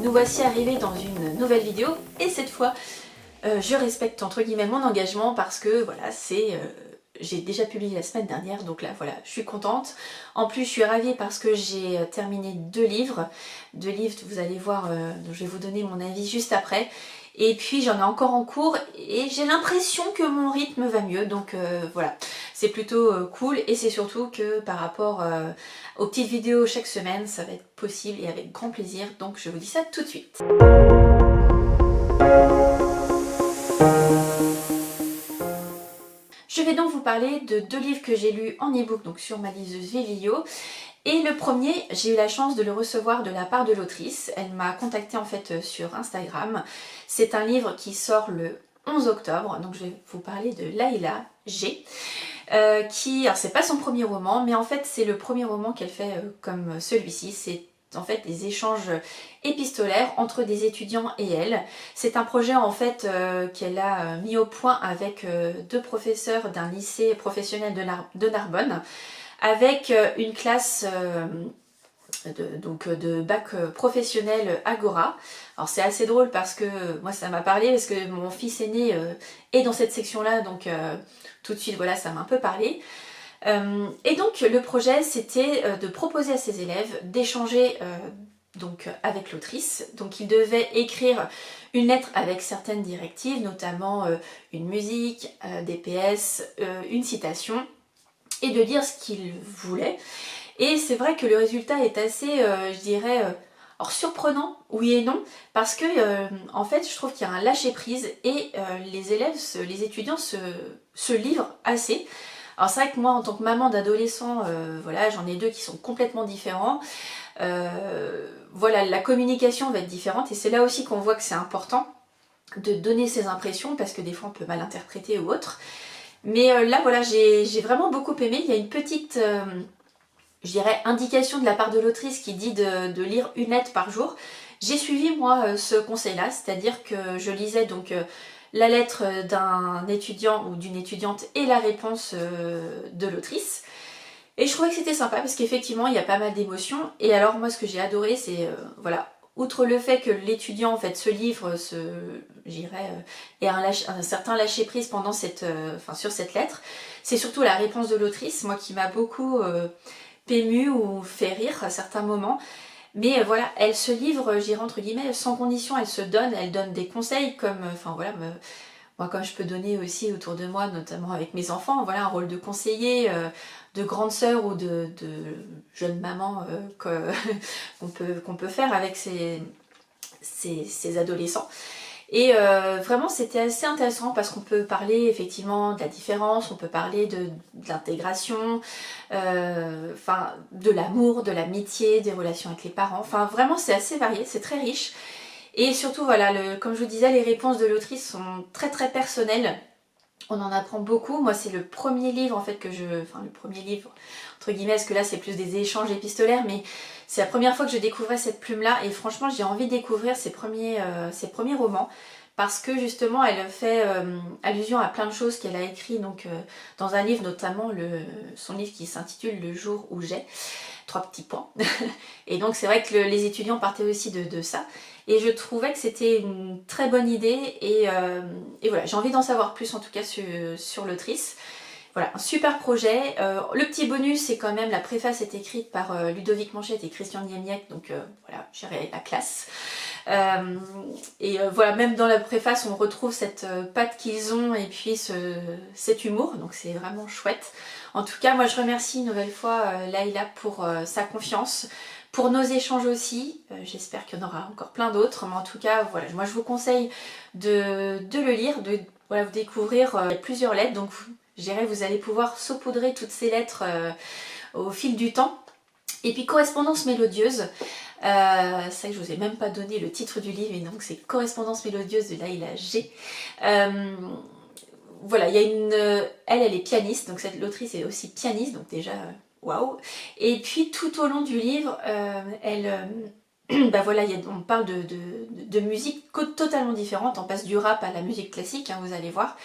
Nous voici arrivés dans une nouvelle vidéo et cette fois je respecte entre guillemets mon engagement parce que voilà j'ai déjà publié la semaine dernière, donc là voilà, je suis contente. En plus je suis ravie parce que j'ai terminé deux livres, vous allez voir, je vais vous donner mon avis juste après. Et puis j'en ai encore en cours et j'ai l'impression que mon rythme va mieux, donc voilà, c'est plutôt cool. Et c'est surtout que par rapport aux petites vidéos chaque semaine, ça va être possible et avec grand plaisir, donc je vous dis ça tout de suite. Je vais donc vous parler de deux livres que j'ai lus en e-book, donc sur ma liseuse Vivilio. Et le premier, j'ai eu la chance de le recevoir de la part de l'autrice. Elle m'a contactée en fait sur Instagram. C'est un livre qui sort le 11 octobre, donc je vais vous parler de Layla G. Alors c'est pas son premier roman, mais en fait c'est le premier roman qu'elle fait comme celui-ci. C'est en fait des échanges épistolaires entre des étudiants et elle. C'est un projet en fait qu'elle a mis au point avec deux professeurs d'un lycée professionnel de Narbonne, avec une classe de bac professionnel Agora. Alors c'est assez drôle parce que moi ça m'a parlé, parce que mon fils aîné est dans cette section là, donc tout de suite voilà, ça m'a un peu parlé. Et donc le projet c'était de proposer à ses élèves d'échanger donc avec l'autrice. Donc ils devaient écrire une lettre avec certaines directives, notamment une musique, des PS, une citation, et de dire ce qu'ils voulaient. Et c'est vrai que le résultat est assez, je dirais, alors surprenant, oui et non, parce que en fait je trouve qu'il y a un lâcher prise et les élèves, les étudiants se livrent assez. Alors c'est vrai que moi en tant que maman d'adolescent, voilà, j'en ai deux qui sont complètement différents. Voilà, la communication va être différente et c'est là aussi qu'on voit que c'est important de donner ses impressions parce que des fois on peut mal interpréter ou autre. Mais là voilà, j'ai vraiment beaucoup aimé. Il y a une petite, je dirais, indication de la part de l'autrice qui dit de lire une lettre par jour. J'ai suivi moi ce conseil-là, c'est-à-dire que je lisais donc la lettre d'un étudiant ou d'une étudiante et la réponse de l'autrice. Et je trouvais que c'était sympa parce qu'effectivement il y a pas mal d'émotions. Et alors moi ce que j'ai adoré c'est, voilà, outre le fait que l'étudiant en fait se livre, j'irais, et un certain lâcher prise pendant sur cette lettre, c'est surtout la réponse de l'autrice, moi qui m'a beaucoup émue ou fait rire à certains moments. Mais voilà, elle se livre, j'irais entre guillemets, sans condition, elle donne des conseils comme, enfin voilà, moi comme je peux donner aussi autour de moi, notamment avec mes enfants, voilà, un rôle de conseiller, de grande sœur ou de jeune maman qu'on peut faire avec ces adolescents. Et vraiment c'était assez intéressant parce qu'on peut parler effectivement de la différence, on peut parler de l'intégration, de l'amour, de l'amitié, des relations avec les parents, enfin vraiment c'est assez varié, c'est très riche. Et surtout voilà, comme je vous disais, les réponses de l'autrice sont très très personnelles. On en apprend beaucoup. Moi c'est le premier livre en fait le premier livre entre guillemets, parce que là c'est plus des échanges épistolaires, mais c'est la première fois que je découvrais cette plume là et franchement j'ai envie de découvrir ses premiers romans parce que justement elle fait allusion à plein de choses qu'elle a écrit donc dans un livre, notamment son livre qui s'intitule Le jour où j'ai, 3 petits points. Et donc c'est vrai que les étudiants partaient aussi de ça. Et je trouvais que c'était une très bonne idée et voilà, j'ai envie d'en savoir plus en tout cas sur l'autrice. Voilà, un super projet. Le petit bonus, c'est quand même la préface est écrite par Ludovic Manchette et Christian Niemiec, donc voilà, j'irai la classe. Voilà, même dans la préface, on retrouve cette patte qu'ils ont et puis cet humour, donc c'est vraiment chouette. En tout cas, moi je remercie une nouvelle fois Layla pour sa confiance, pour nos échanges aussi. J'espère qu'il y en aura encore plein d'autres, mais en tout cas, voilà, moi je vous conseille de le lire, de voilà, vous découvrir plusieurs lettres. Donc vous allez pouvoir saupoudrer toutes ces lettres au fil du temps. Et puis Correspondance mélodieuse, c'est vrai que je vous ai même pas donné le titre du livre, et donc c'est Correspondance mélodieuse de Layla G. Voilà, il y a elle est pianiste, donc l'autrice est aussi pianiste, donc déjà waouh. Et puis tout au long du livre, bah voilà, on parle de musique totalement différente, on passe du rap à la musique classique, hein, vous allez voir.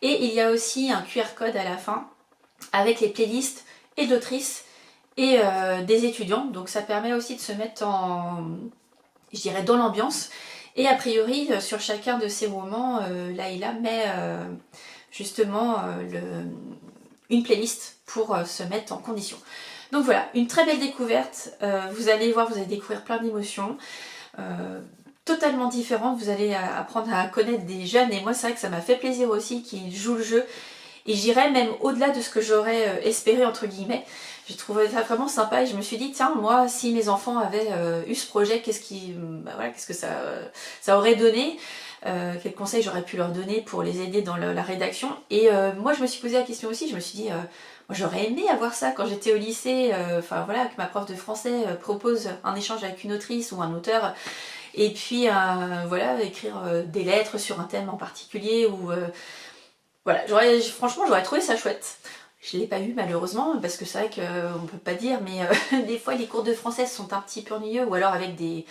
Et il y a aussi un QR code à la fin avec les playlists et d'autrices et des étudiants, donc ça permet aussi de se mettre je dirais, dans l'ambiance. Et a priori, sur chacun de ces romans, Laïla met justement une playlist pour se mettre en condition. Donc voilà, une très belle découverte. Vous allez voir, vous allez découvrir plein d'émotions. Totalement différentes. Vous allez apprendre à connaître des jeunes. Et moi, c'est vrai que ça m'a fait plaisir aussi qu'ils jouent le jeu. Et j'irais même au-delà de ce que j'aurais espéré, entre guillemets. J'ai trouvé ça vraiment sympa et je me suis dit, tiens, moi, si mes enfants avaient eu ce projet, qu'est-ce que ça aurait donné, quels conseils j'aurais pu leur donner pour les aider dans la rédaction. Et moi, je me suis posé la question aussi, je me suis dit, moi, j'aurais aimé avoir ça quand j'étais au lycée, enfin voilà, que ma prof de français propose un échange avec une autrice ou un auteur, et puis voilà, écrire des lettres sur un thème en particulier, ou voilà, franchement, j'aurais trouvé ça chouette. Je ne l'ai pas eu malheureusement, parce que c'est vrai qu'on ne peut pas dire, mais des fois les cours de français sont un petit peu ennuyeux, ou alors avec des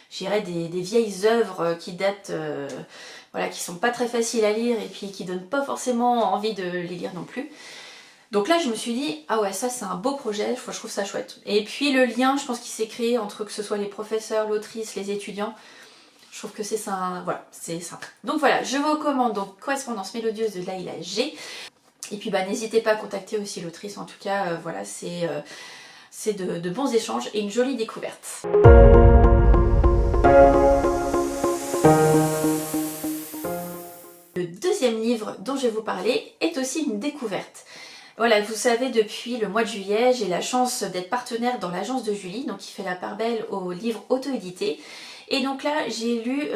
vieilles œuvres qui datent, voilà, qui sont pas très faciles à lire, et puis qui donnent pas forcément envie de les lire non plus. Donc là je me suis dit, ah ouais, ça c'est un beau projet, je trouve ça chouette. Et puis le lien, je pense qu'il s'est créé entre que ce soit les professeurs, l'autrice, les étudiants. Je trouve que c'est ça, voilà, c'est sympa. Donc voilà, je vous recommande donc Correspondance mélodieuse de Laïla G. Et puis bah n'hésitez pas à contacter aussi l'autrice, en tout cas voilà, c'est de bons échanges et une jolie découverte. Le deuxième livre dont je vais vous parler est aussi une découverte. Voilà, vous savez, depuis le mois de juillet, j'ai la chance d'être partenaire dans l'agence de Julie, donc qui fait la part belle aux livres auto-édités. Et donc là, j'ai lu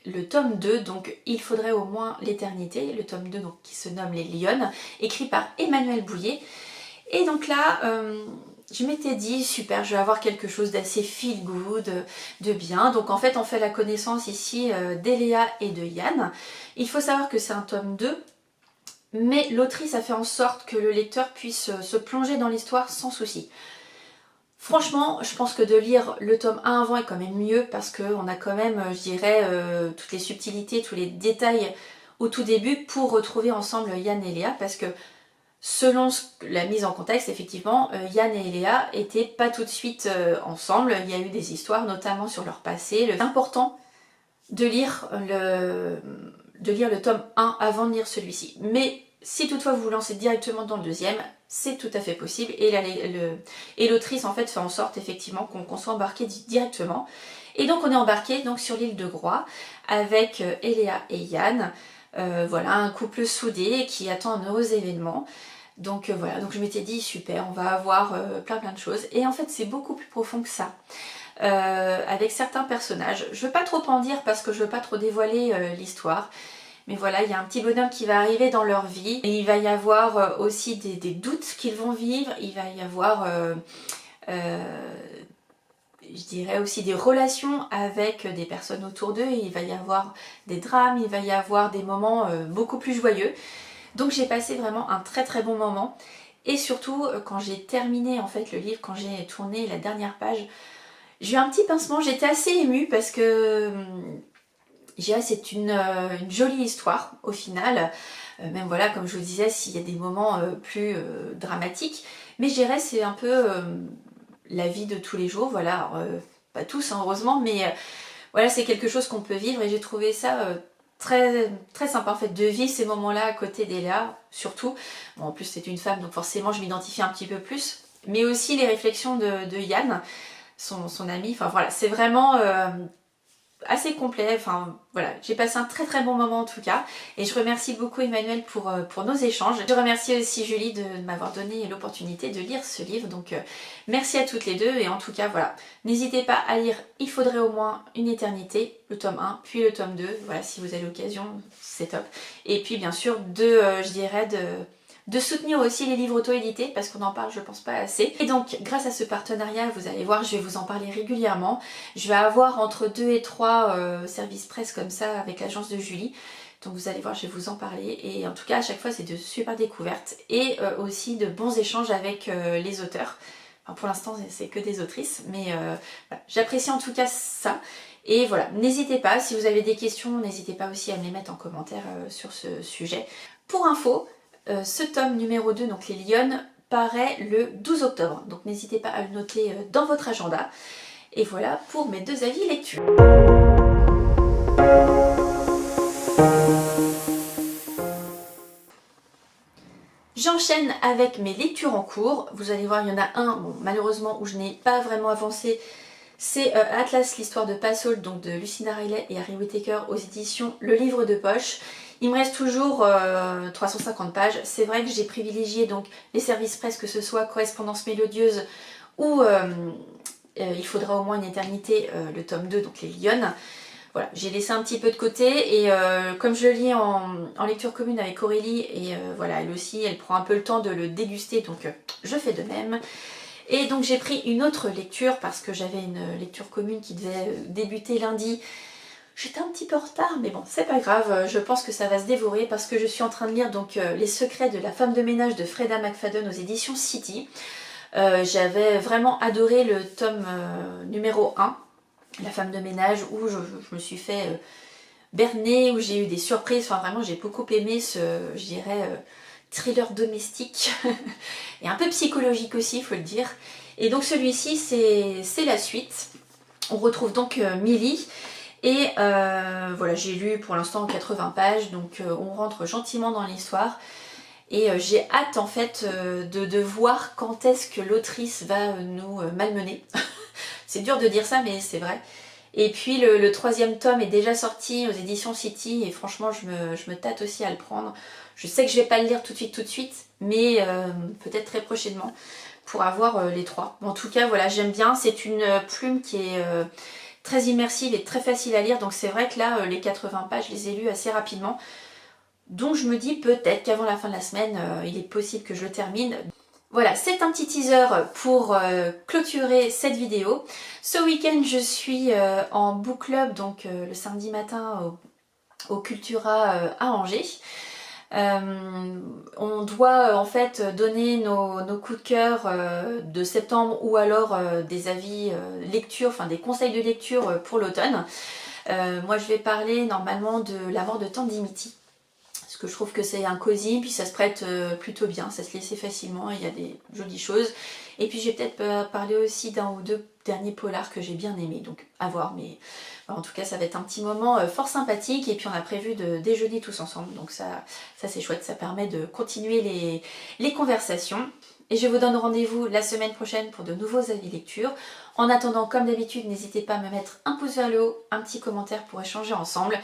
le tome 2, donc Il faudrait au moins l'éternité, le tome 2 donc, qui se nomme Les Lyonnes, écrit par Emmanuel Bouillet. Et donc là, je m'étais dit, super, je vais avoir quelque chose d'assez feel good, de bien. Donc en fait, on fait la connaissance ici d'Eléa et de Yann. Il faut savoir que c'est un tome 2, mais l'autrice a fait en sorte que le lecteur puisse se plonger dans l'histoire sans souci. Franchement, je pense que de lire le tome 1 avant est quand même mieux parce qu'on a quand même, je dirais, toutes les subtilités, tous les détails au tout début pour retrouver ensemble Yann et Léa, parce que selon la mise en contexte, effectivement, Yann et Léa étaient pas tout de suite ensemble. Il y a eu des histoires, notamment sur leur passé. C'est important de lire le tome 1 avant de lire celui-ci. Mais si toutefois vous vous lancez directement dans le deuxième, c'est tout à fait possible. Et l'autrice en fait fait en sorte effectivement qu'on soit embarqué directement. Et donc on est embarqué donc, sur l'île de Groix avec Eléa et Yann. Voilà, un couple soudé qui attend un heureux événement. Donc voilà, donc je m'étais dit super, on va avoir plein de choses. Et en fait c'est beaucoup plus profond que ça. Avec certains personnages. Je veux pas trop en dire parce que je veux pas trop dévoiler l'histoire. Mais voilà, il y a un petit bonhomme qui va arriver dans leur vie. Et il va y avoir aussi des doutes qu'ils vont vivre. Il va y avoir, je dirais aussi des relations avec des personnes autour d'eux. Il va y avoir des drames, il va y avoir des moments beaucoup plus joyeux. Donc j'ai passé vraiment un très très bon moment. Et surtout, quand j'ai terminé en fait le livre, quand j'ai tourné la dernière page, j'ai eu un petit pincement, j'étais assez émue parce que c'est une jolie histoire au final. Même voilà, comme je vous disais, s'il y a des moments plus dramatiques. Mais je dirais c'est un peu la vie de tous les jours, voilà. Alors, pas tous hein, heureusement, mais voilà, c'est quelque chose qu'on peut vivre et j'ai trouvé ça très, très sympa en fait de vivre ces moments-là à côté d'Eléa, surtout. Bon, en plus c'est une femme, donc forcément je m'identifie un petit peu plus. Mais aussi les réflexions de Yann, son ami, enfin voilà, c'est vraiment assez complet, enfin voilà, j'ai passé un très très bon moment en tout cas, et je remercie beaucoup Emmanuel pour nos échanges. Je remercie aussi Julie de m'avoir donné l'opportunité de lire ce livre, donc merci à toutes les deux, et en tout cas voilà, n'hésitez pas à lire Il faudrait au moins une éternité, le tome 1, puis le tome 2, voilà, si vous avez l'occasion, c'est top. Et puis bien sûr, je dirais de soutenir aussi les livres auto-édités parce qu'on en parle je pense pas assez. Et donc grâce à ce partenariat, vous allez voir, je vais vous en parler régulièrement. Je vais avoir entre 2 et 3 services presse comme ça avec l'agence de Julie. Donc vous allez voir, je vais vous en parler. Et en tout cas à chaque fois c'est de super découvertes et aussi de bons échanges avec les auteurs. Enfin, pour l'instant c'est que des autrices, mais voilà. J'apprécie en tout cas ça. Et voilà, n'hésitez pas, si vous avez des questions, n'hésitez pas aussi à me les mettre en commentaire sur ce sujet. Pour info, ce tome numéro 2, donc Les Lyonnes, paraît le 12 octobre. Donc n'hésitez pas à le noter dans votre agenda. Et voilà pour mes 2 avis lecture. J'enchaîne avec mes lectures en cours. Vous allez voir, il y en a un, bon, malheureusement, où je n'ai pas vraiment avancé. C'est Atlas, l'histoire de Passault, donc de Lucinda Riley et Harry Whittaker aux éditions Le Livre de Poche. Il me reste toujours 350 pages. C'est vrai que j'ai privilégié donc les services presse, que ce soit Correspondance mélodieuse ou Il faudra au moins une éternité, le tome 2, donc les Lyonnes. Voilà, j'ai laissé un petit peu de côté et comme je le lis en lecture commune avec Aurélie et voilà, elle aussi, elle prend un peu le temps de le déguster, donc je fais de même. Et donc j'ai pris une autre lecture parce que j'avais une lecture commune qui devait débuter lundi. J'étais un petit peu en retard, mais bon, c'est pas grave, je pense que ça va se dévorer parce que je suis en train de lire donc Les secrets de la femme de ménage de Freda McFadden aux éditions City. J'avais vraiment adoré le tome numéro 1. La femme de ménage, où je me suis fait berner, où j'ai eu des surprises, enfin vraiment j'ai beaucoup aimé ce, je dirais, thriller domestique et un peu psychologique aussi, il faut le dire. Et donc celui-ci c'est la suite. On retrouve donc Millie et voilà, j'ai lu pour l'instant 80 pages, donc on rentre gentiment dans l'histoire. Et j'ai hâte en fait de voir quand est-ce que l'autrice va nous malmener. C'est dur de dire ça, mais c'est vrai. Et puis le 3e tome est déjà sorti aux éditions City et franchement je me tâte aussi à le prendre. Je sais que je vais pas le lire tout de suite, mais peut-être très prochainement pour avoir les 3. En tout cas voilà, j'aime bien, c'est une plume qui est très immersive et très facile à lire, donc c'est vrai que là les 80 pages je les ai lues assez rapidement. Donc je me dis peut-être qu'avant la fin de la semaine il est possible que je le termine. Voilà, c'est un petit teaser pour clôturer cette vidéo. Ce week-end, je suis en book club, donc le samedi matin au Cultura à Angers. On doit en fait donner nos coups de cœur de septembre ou alors des avis lecture, enfin des conseils de lecture pour l'automne. Moi, je vais parler normalement de La mort de Tante Dimity. Parce que je trouve que c'est un cosy, puis ça se prête plutôt bien, ça se laissait facilement, il y a des jolies choses. Et puis j'ai peut-être parlé aussi d'un ou deux derniers polars que j'ai bien aimés, donc à voir, mais en tout cas ça va être un petit moment fort sympathique, et puis on a prévu de déjeuner tous ensemble, donc ça c'est chouette, ça permet de continuer les conversations. Et je vous donne rendez-vous la semaine prochaine pour de nouveaux avis lecture. En attendant, comme d'habitude, n'hésitez pas à me mettre un pouce vers le haut, un petit commentaire pour échanger ensemble.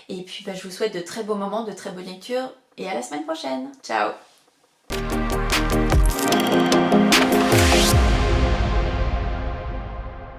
Et puis je vous souhaite de très beaux moments, de très bonnes lectures et à la semaine prochaine. Ciao!